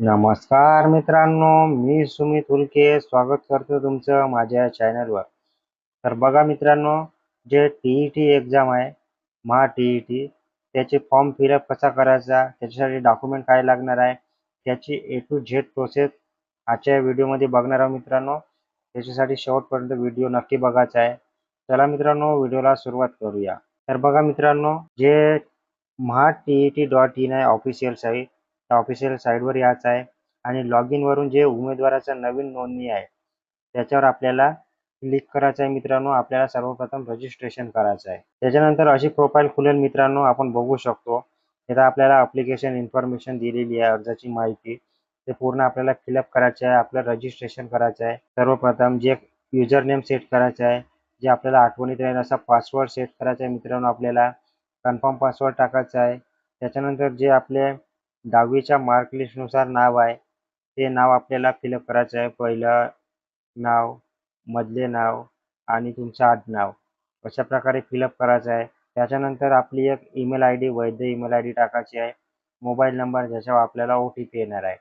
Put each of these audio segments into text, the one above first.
नमस्कार मित्रांनो, मी सुमित हुलके स्वागत करतो तुमचं माझ्या चॅनलवर. तर बघा मित्रांनो, जे टी-ई-टी एक्झाम आहे, महा टी-ई-टी त्याचे फॉर्म फिलअप कसा करायचा, त्याच्यासाठी डॉक्युमेंट काय लागणार आहे, त्याची ए टू झेड प्रोसेस आजच्या व्हिडिओमध्ये बघणार आहोत मित्रांनो. त्याच्यासाठी शेवटपर्यंत व्हिडिओ नक्की बघायचा आहे. चला मित्रांनो, व्हिडिओला सुरुवात करूया. तर बघा मित्रांनो, जे mahat.tet.in आहे ऑफिशियल साईट, त्या ऑफिशियल साईटवर यायचं आहे आणि लॉग इनवरून जे उमेदवाराचं नवीन नोंदणी आहे त्याच्यावर आपल्याला क्लिक करायचं आहे मित्रांनो. आपल्याला सर्वप्रथम रजिस्ट्रेशन करायचं आहे. त्याच्यानंतर अशी प्रोफाईल खुलेल मित्रांनो, आपण बघू शकतो. इथं आपल्याला ॲप्लिकेशन इन्फॉर्मेशन दिलेली आहे, अर्जाची माहिती. ते पूर्ण आपल्याला फिलअप करायचे आहे. आपलं रजिस्ट्रेशन करायचं आहे. सर्वप्रथम जे युजर नेम सेट करायचं आहे, जे आपल्याला आठवणीत राहील असा पासवर्ड सेट करायचा आहे मित्रांनो. आपल्याला कन्फर्म पासवर्ड टाकायचा आहे. त्याच्यानंतर जे आपले 10वीच्या मार्क लिस्टनुसार नाव आहे, ते नाव आपल्याला फिलअप करायचं आहे. पहिलं नाव, मधले नाव आणि तुमचं आडनाव अशा प्रकारे फिलअप करायचं आहे. त्याच्यानंतर आपली एक ईमेल आय डी, वैध ईमेल आय डी टाकायची आहे. मोबाईल नंबर ज्याच्यावर आपल्याला OTP येणार आहे.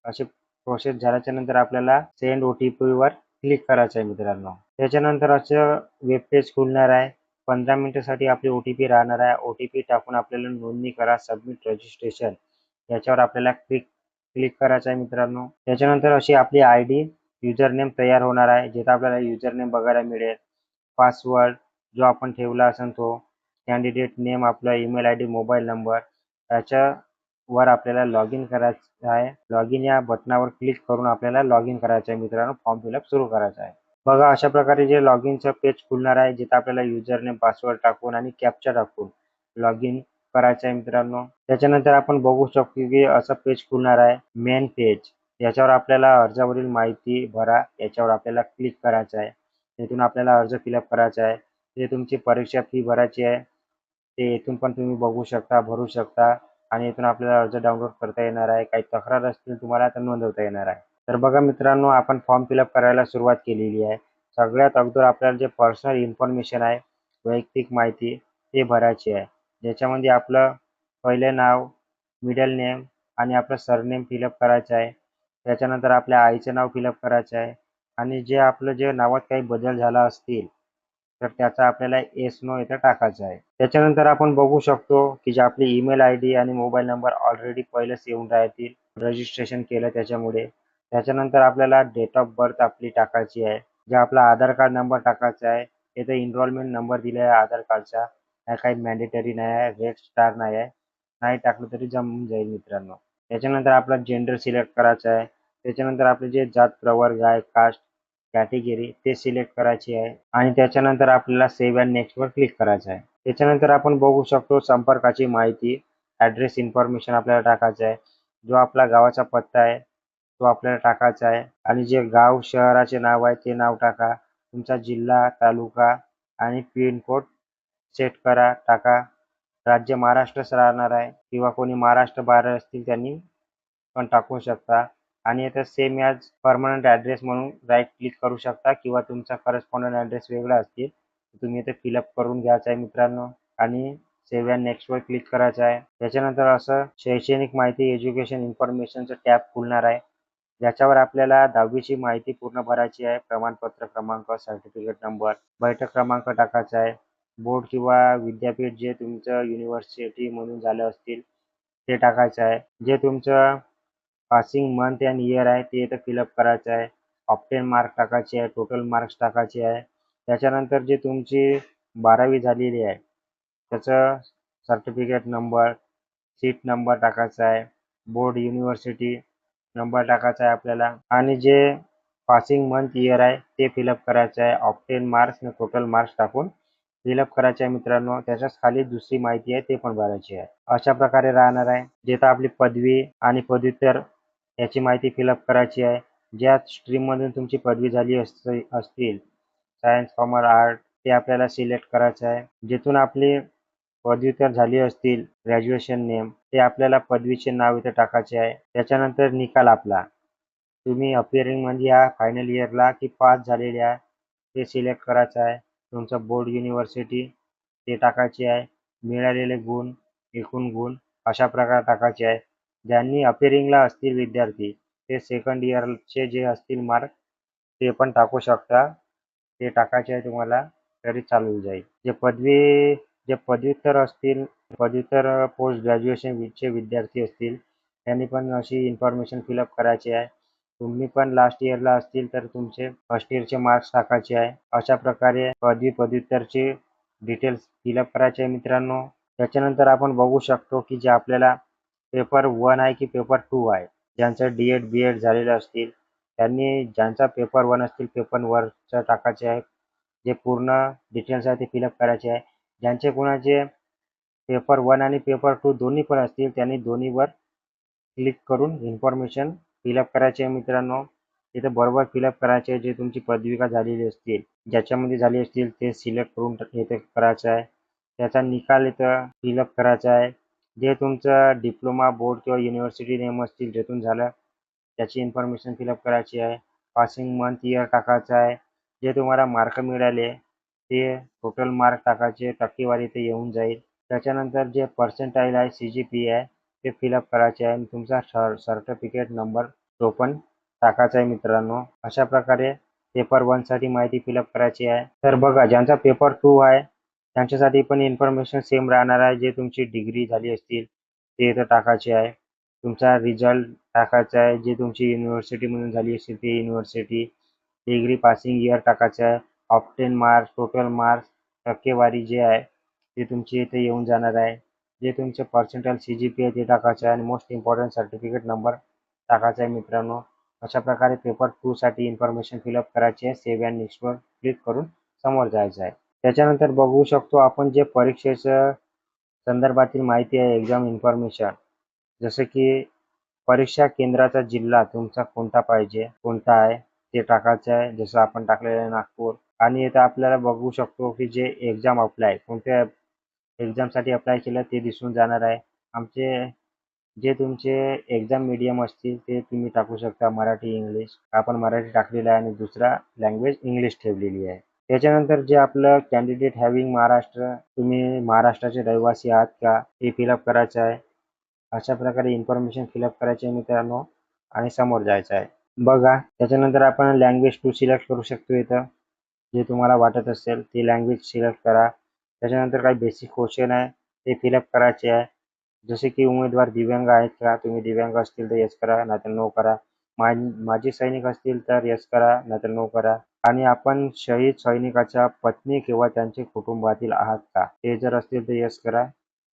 अशी प्रोसेस झाल्याच्या नंतर आपल्याला सेंड OTPवर क्लिक करायचं आहे मित्रांनो. त्याच्यानंतर असं वेब पेज खुलणार आहे. 15 मिनिटासाठी आपली OTP राहणार आहे. OTP टाकून आपल्याला नोंदणी करा, सबमिट रजिस्ट्रेशन याच्यावर आपल्याला क्लिक क्लिक करायचं आहे मित्रांनो. त्याच्यानंतर अशी आपली आय डी युजर नेम तयार होणार आहे, जिथं आपल्याला युजर नेम बघायला मिळेल. पासवर्ड जो आपण ठेवला असेल तो, कॅन्डिडेट नेम, आपला email I D, mobile number याच्यावर आपल्याला लॉग इन करायचं आहे. लॉग इन या बटनावर क्लिक करून आपल्याला लॉग इन करायचं आहे मित्रांनो. फॉर्म फिलअप सुरू करायचा आहे. बघा अशा प्रकारे जे लॉग इनचं पेज खुलणार आहे, जिथं आपल्याला युजर नेम, पासवर्ड टाकून आणि कॅप्चा टाकून लॉग इन करायचं आहे मित्रांनो. त्याच्यानंतर आपण बघू शकतो की असं पेज खुलणार आहे, मेन पेज. याच्यावर आपल्याला अर्जावरील माहिती भरा याच्यावर आपल्याला क्लिक करायचं आहे. तिथून आपल्याला अर्ज फिलअप करायचा आहे. जे तुमची परीक्षा फी भरायची आहे ते इथून पण तुम्ही बघू शकता, भरू शकता आणि इथून आपल्याला अर्ज डाउनलोड करता येणार आहे. काही तक्रार असतील तुम्हाला तर नोंदवता येणार आहे. तर बघा मित्रांनो, आपण फॉर्म फिलअप करायला सुरुवात केलेली आहे. सगळ्यात अगोदर आपल्याला जे पर्सनल इन्फॉर्मेशन आहे, वैयक्तिक माहिती ते भरायची आहे. ज्याच्यामध्ये आपलं पहिलं नाव, मिडल नेम आणि आपलं सरनेम फिलअप करायचं आहे. त्याच्यानंतर आपल्या आईचं नाव फिलअप करायचं आहे आणि जे आपलं जे नावात काही बदल झाला असतील तर त्याचा आपल्याला येस नो इथं टाकायचं आहे. त्याच्यानंतर आपण बघू शकतो की जे आपली ईमेल आय डी आणि मोबाईल नंबर ऑलरेडी पहिलेच येऊन राहतील, रजिस्ट्रेशन केलं त्याच्यामुळे. त्याच्यानंतर आपल्याला डेट ऑफ बर्थ आपली टाकायची आहे. जे आपला आधार कार्ड नंबर टाकायचा आहे. इथं एनरोलमेंट नंबर दिला आहे आधार कार्डचा. काही मॅन्डेटरी नाही आहे, रेड स्टार नाही आहे. नाही टाकलं तरी जमून जाईल मित्रांनो. त्याच्यानंतर आपला जेंडर सिलेक्ट करायचा आहे. त्याच्यानंतर आपले जे जात प्रवर्ग आहे, कास्ट, कॅटेगरी ते सिलेक्ट करायची आहे आणि त्याच्यानंतर आपल्याला सेव्ह अँड नेक्स्टवर क्लिक करायचं आहे. त्याच्यानंतर आपण बघू शकतो संपर्काची माहिती, ॲड्रेस इन्फॉर्मेशन आपल्याला टाकायचं आहे. जो आपला गावाचा पत्ता आहे तो आपल्याला टाकायचा आहे आणि जे गाव शहराचे नाव आहे ते नाव टाका. तुमचा जिल्हा, तालुका आणि पिनकोड सेट करा, टाका. राज्य महाराष्ट्रच राहणार आहे किंवा कोणी महाराष्ट्र बाहेर असतील त्यांनी पण टाकू शकता आणि इथं सेम ॲज परमनंट ॲड्रेस म्हणून राईट क्लिक करू शकता किंवा तुमचा करस्पॉन्डंट ॲड्रेस वेगळा असतील तर तुम्ही इथे फिलअप करून घ्यायचं आहे मित्रांनो आणि सेव्ह अँड नेक्स्टवर क्लिक करायचं आहे. त्याच्यानंतर असं शैक्षणिक माहिती, एज्युकेशन इन्फॉर्मेशनचं टॅब खुलणार आहे, ज्याच्यावर आपल्याला 10वीची माहिती पूर्ण भरायची आहे. प्रमाणपत्र क्रमांक, सर्टिफिकेट नंबर, बैठक क्रमांक टाकायचा आहे. बोर्ड किंवा विद्यापीठ जे तुमचं युनिव्हर्सिटी म्हणून झालं असतील ते टाकायचं आहे. जे तुमचं पासिंग मंथ अँड इयर आहे ते इथं फिलअप करायचं आहे. ऑप्टेन मार्क टाकायचे आहे, टोटल मार्क्स टाकायचे आहे. त्याच्यानंतर जे तुमची 12वी झालेली आहे त्याचं सर्टिफिकेट नंबर, सीट नंबर टाकायचा आहे. बोर्ड, युनिव्हर्सिटी नंबर टाकायचा आहे आपल्याला आणि जे पासिंग मंथ इयर आहे ते फिलअप करायचं आहे. ऑप्टेन मार्क्स आणि टोटल मार्क्स टाकून फिलअप करायचे आहे मित्रांनो. त्याच्याच खाली दुसरी माहिती आहे ते पण भरायची आहे. अशा प्रकारे राहणार आहे. जिथं आपली पदवी आणि पदव्युत्तर याची माहिती फिलअप करायची आहे. ज्या स्ट्रीममधून तुमची पदवी झाली असतील, सायन्स, कॉमर्स, आर्ट, ते आपल्याला सिलेक्ट करायचं आहे. जिथून आपली पदव्युत्तर झाली असतील, ग्रॅज्युएशन नेम, ते आपल्याला पदवीचे नाव इथे टाकायचे आहे. त्याच्यानंतर निकाल आपला, तुम्ही अपिअरिंगमध्ये या फायनल इयरला की पास झालेले आहे ते सिलेक्ट करायचं आहे. तुमचं बोर्ड, युनिव्हर्सिटी ते टाकायचे आहे. मिळालेले गुण, एकूण गुण अशा प्रकारे टाकायचे आहे. ज्यांनी अपिअरिंगला असतील विद्यार्थी ते सेकंड इयरचे जे असतील मार्क ते पण टाकू शकता. ते टाकायचे आहे तुम्हाला तरी चालून जाईल. जे पदव्युत्तर असतील, पदव्युत्तर पोस्ट ग्रॅज्युएशनचे विद्यार्थी असतील त्यांनी पण अशी इन्फॉर्मेशन फिलअप करायची आहे. तुम्ही पण लास्ट इयरला असतील तर तुमचे फर्स्ट इयरचे मार्क्स टाकायचे आहे. अशा प्रकारे पदव्युत्तरचे डिटेल्स फिलअप करायचे आहे मित्रांनो. त्याच्यानंतर आपण बघू शकतो की जे आपल्याला पेपर 1 आहे की पेपर 2 आहे. ज्यांचं डी.एड. बी.एड. झालेलं असतील त्यांनी ज्यांचा पेपर 1 असतील पेपर 1चं टाकायचे आहे. जे पूर्ण डिटेल्स आहे ते फिलअप करायचे आहे. ज्यांचे कोणाचे पेपर 1 आणि पेपर 2 दोन्ही पण असतील त्यांनी दोन्हीवर क्लिक करून इन्फॉर्मेशन फिलअप करायची आहे मित्रांनो. तिथं बरोबर फिलअप करायचे आहे. जे तुमची पदविका झालेली असतील, ज्याच्यामध्ये झाली असतील ते सिलेक्ट करून इथे करायचं आहे. त्याचा निकाल इथं फिलअप करायचा आहे. जे तुमचं डिप्लोमा बोर्ड किंवा युनिव्हर्सिटी नेम असतील ज्यातून झालं त्याची इन्फॉर्मेशन फिलअप करायची आहे. पासिंग मंथ इयर टाकायचं आहे. जे तुम्हाला मार्क मिळाले ते टोटल मार्क टाकायचे, टक्केवारी इथे येऊन जाईल. त्याच्यानंतर जे पर्सेंटाईल आहे CGPA आहे ते फिलअप करायचे आहे आणि तुमचा सर्टिफिकेट नंबर तो पण टाकायचा आहे मित्रांनो. अशा प्रकारे पेपर 1 साठी माहिती फिलअप करायची आहे. तर बघा ज्यांचा पेपर 2 आहे त्यांच्यासाठी पण इन्फॉर्मेशन सेम राहणार आहे. जे तुमची डिग्री झाली असतील ते इथं टाकायचे आहे. तुमचा रिझल्ट टाकायचा आहे. जे तुमची युनिव्हर्सिटीमधून झाली असेल ती युनिव्हर्सिटी, डिग्री पासिंग इयर टाकायचं आहे. ऑप्टेन मार्क्स, टोटल मार्क्स, टक्केवारी जे आहे ते तुमची इथे येऊन जाणार आहे. जे तुमचे पर्सेंटाईल CGPA ते टाकायचं आहे आणि मोस्ट इम्पॉर्टंट सर्टिफिकेट नंबर टाकायचा आहे मित्रांनो. अशा प्रकारे पेपर 2 साठी इन्फॉर्मेशन फिलअप करायची आहे. सेव्ह अँड नेक्स्टवर क्लिक करून समोर जायचं आहे. त्याच्यानंतर बघू शकतो आपण जे परीक्षेचं संदर्भातील माहिती आहे एक्झाम इन्फॉर्मेशन, जसं की परीक्षा केंद्राचा जिल्हा तुमचा कोणता पाहिजे, कोणता आहे ते टाकायचं आहे. जसं आपण टाकलेलं आहे नागपूर. आणि इथं आपल्याला बघू शकतो की जे एक्झाम अप्लाय कोणत्या एक्झामसाठी अप्लाय केलं ते दिसून जाणार आहे. आमचे जे तुमचे एक्झाम मीडियम असतील ते तुम्ही टाकू शकता. मराठी, इंग्लिश. आपण मराठी टाकलेलं आहे आणि दुसरा लँग्वेज इंग्लिश ठेवलेली आहे. त्याच्यानंतर जे आपलं कॅन्डिडेट हॅव्हिंग महाराष्ट्र, तुम्ही महाराष्ट्राचे रहिवासी आहात का हे फिलअप करायचं आहे. अशा प्रकारे इन्फॉर्मेशन फिलअप करायची आहे मित्रांनो आणि समोर जायचं आहे. बघा त्याच्यानंतर आपण लँग्वेज 2 सिलेक्ट करू शकतो. इथं जे तुम्हाला वाटत असेल ती लँग्वेज सिलेक्ट करा. त्याच्यानंतर काही बेसिक क्वेश्चन आहे ते फिलअप करायचे आहे. जसे की उमेदवार दिव्यांग आहेत का, तुम्ही दिव्यांग असतील तर येस करा नाहीतर नो करा. माजी सैनिक असतील तर येस करा नाहीतर नो करा. आणि आपण शहीद सैनिकाच्या पत्नी किंवा त्यांचे कुटुंबातील आहात का, ते जर असतील तर येस करा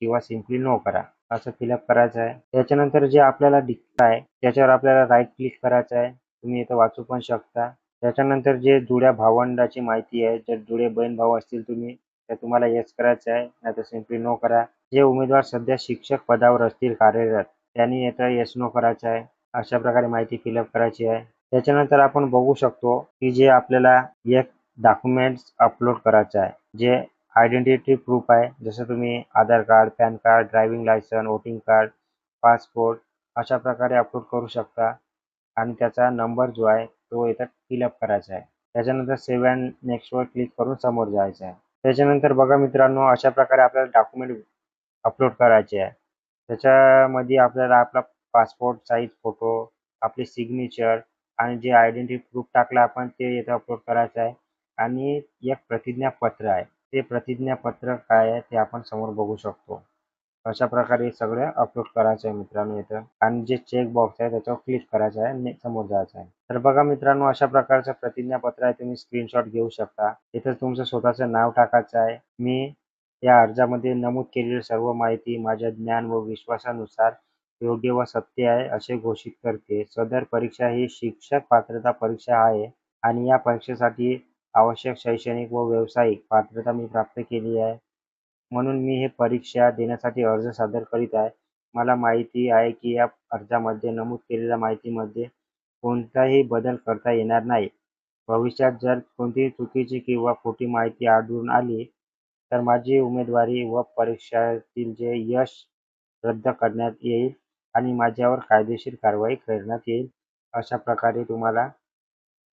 किंवा सिम्पली नो करा. असं फिलअप करायचं आहे. त्याच्यानंतर जे आपल्याला दिसत आहे त्याच्यावर आपल्याला राईट क्लिक करायचं आहे. तुम्ही इथं वाचू पण शकता. त्याच्यानंतर जे जुळ्या भावंडाची माहिती आहे, जर जुळे बहीण भाऊ असतील तुम्ही तर तुम्हाला येस करायचं आहे नाहीतर सिम्पली नो करा. जे उमेदवार सध्या शिक्षक पदावर असतील कार्यरत त्यांनी इथं येस नो करायचं आहे. अशा प्रकारे माहिती फिलअप करायची आहे. त्याच्यानंतर आपण बघू शकतो की जे आपल्याला एक डॉक्युमेंट्स अपलोड करायचं आहे. जे आयडेंटिटी प्रूफ आहे, जसं तुम्ही Aadhaar card, PAN card, driving licence, voting card, passport अशा प्रकारे अपलोड करू शकता. आणि त्याचा नंबर जो आहे तो इथं फिलअप करायचा आहे. त्याच्यानंतर सेव्ह अँड नेक्स्टवर क्लिक करून समोर जायचं आहे. त्याच्यानंतर बघा मित्रांनो अशा प्रकारे आपल्याला डॉक्युमेंट अपलोड करायचे आहे. त्याच्यामध्ये आपल्याला आपला पासपोर्ट साईज फोटो, आपली सिग्नेचर आणि जे आयडेंटिटी प्रूफ टाकलं आपण ते इथं अपलोड करायचं आहे. आणि एक प्रतिज्ञापत्र आहे. ते प्रतिज्ञापत्र काय आहे ते आपण समोर बघू शकतो. अशा प्रकारे सगळं अपलोड करायचं आहे मित्रांनो इथं. आणि जे चेक बॉक्स आहे त्याच्यावर क्लिक करायचं आहे आणि समोर जायचं आहे. तर बघा मित्रांनो अशा प्रकारचं प्रतिज्ञापत्र आहे. तुम्ही स्क्रीनशॉट घेऊ शकता. इथं तुमचं स्वतःचं नाव टाकायचं आहे. मी या अर्जामध्ये नमूद केलेली सर्व माहिती माझ्या ज्ञान व विश्वासानुसार योग्य व सत्य आहे असे घोषित करते. सदर परीक्षा ही शिक्षक पात्रता परीक्षा आहे आणि या परीक्षेसाठी आवश्यक शैक्षणिक व व्यावसायिक पात्रता मी प्राप्त केली आहे. म्हणून मी हे परीक्षा देण्यासाठी अर्ज सादर करीत आहे. मला माहिती आहे की या अर्जामध्ये नमूद केलेल्या माहितीमध्ये कोणताही बदल करता येणार नाही. भविष्यात जर कोणतीही चुकीची किंवा खोटी माहिती आढळून आली तर माझी उमेदवारी व परीक्षेतील जे यश रद्द करण्यात येईल आणि माझ्यावर कायदेशीर कारवाई करण्यात येईल. अशा प्रकारे तुम्हाला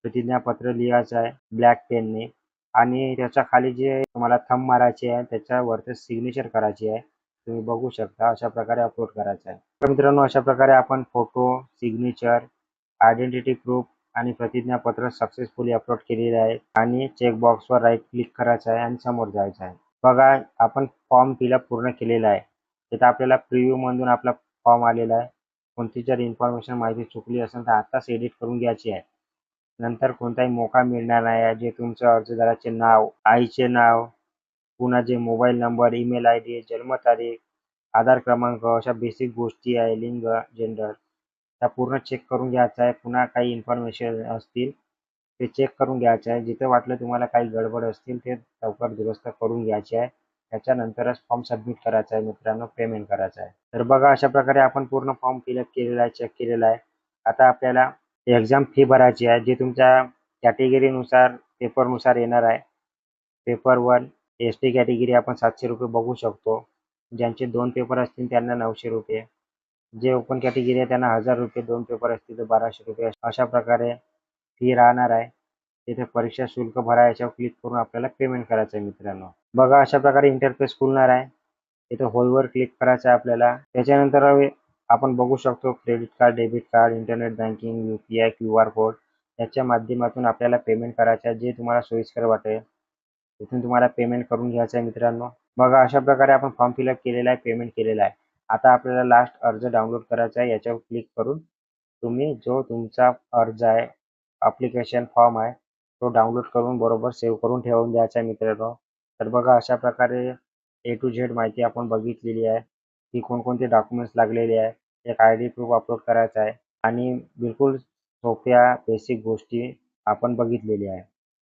प्रतिज्ञापत्र लिहायचं आहे ब्लॅक पेनने. आणि त्याच्या खाली जे तुम्हाला थंब मारायचे आहे त्याच्यावरती सिग्नेचर करायची आहे. तुम्ही बघू शकता अशा प्रकारे अपलोड करायचा आहे. तर मित्रांनो अशा प्रकारे आपण फोटो, सिग्नेचर, आयडेंटिटी प्रूफ आणि प्रतिज्ञापत्र सक्सेसफुली अपलोड केलेले आहे आणि चेक बॉक्सवर राईट क्लिक करायचं आहे आणि समोर जायचं आहे. बघा आपण फॉर्म फिलअप पूर्ण केलेला आहे. तिथं आपल्याला प्रिव्ह्यू मधून आपला फॉर्म आलेला आहे. कोणती जर इन्फॉर्मेशन माहिती चुकली असेल तर आताच एडिट करून घ्यायची आहे. नंतर कोणताही मोका मिळणार नाही आहे. जे तुमचं अर्जदाराचे नाव, आईचे नाव, पुन्हा जे मोबाईल नंबर, ईमेल आयडी, जन्मतारीख, आधार क्रमांक अशा बेसिक गोष्टी आहे, लिंग, जेंडर त्या पूर्ण चेक करून घ्यायचं आहे. पुन्हा काही इन्फॉर्मेशन असतील ते चेक करून घ्यायचे आहे. जिथे वाटलं तुम्हाला काही गडबड असतील ते लवकर दुरुस्त करून घ्यायचे आहे. त्याच्यानंतरच फॉर्म सबमिट करायचा आहे मित्रांनो, पेमेंट करायचं आहे. तर बघा अशा प्रकारे आपण पूर्ण फॉर्म फिलअप केलेला आहे, चेक केलेला आहे. आता आपल्याला एक्झाम फी भरायची आहे, जी तुमच्या कॅटेगरीनुसार, पेपरनुसार येणार आहे. पेपर 1 एस-टी कॅटेगरी आपण ₹700 बघू शकतो. ज्यांचे 2 पेपर असतील त्यांना ₹900. जे ओपन कॅटेगरी आहे त्यांना ₹1000, 2 पेपर असतील तर ₹1200 अशा प्रकारे फी राहणार आहे. तिथे परीक्षा शुल्क भरा याच्यावर क्लिक करून आपल्याला पेमेंट करायचं आहे मित्रांनो. बघा अशा प्रकारे इंटरफेस खुलणार आहे. इथे होयवर क्लिक करायचं आहे आपल्याला. त्याच्यानंतर आपण बघू शकतो credit card, debit card, internet banking, UPI, QR code याच्या माध्यमातून आपल्याला पेमेंट करायचं आहे. जे तुम्हाला सोयीस्कर वाटेल तिथून तुम्हाला पेमेंट करून घ्यायचं आहे मित्रांनो. बघा अशा प्रकारे आपण फॉर्म फिलअप केलेला आहे, पेमेंट केलेला आहे. आता आपल्याला लास्ट अर्ज डाउनलोड करायचा आहे. याच्यावर क्लिक करून तुम्ही जो तुमचा अर्ज आहे, ॲप्लिकेशन फॉर्म आहे तो डाउनलोड करून बरोबर सेव्ह करून ठेवून द्यायचा आहे मित्रांनो. तर बघा अशा प्रकारे ए टू झेड माहिती आपण बघितलेली आहे की कोणकोणते डॉक्युमेंट्स लागलेले आहे. एक आय-डी प्रूफ अपलोड करायचा आहे आणि बिलकुल सोप्या बेसिक गोष्टी आपण बघितलेली आहे.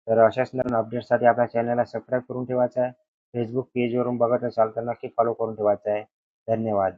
तर अशाच नवीन अपडेट्ससाठी आपल्या चॅनलला सबस्क्राईब करून ठेवायचं आहे. फेसबुक पेजवरून बघत असाल तर नक्की फॉलो करून ठेवायचं आहे. धन्यवाद.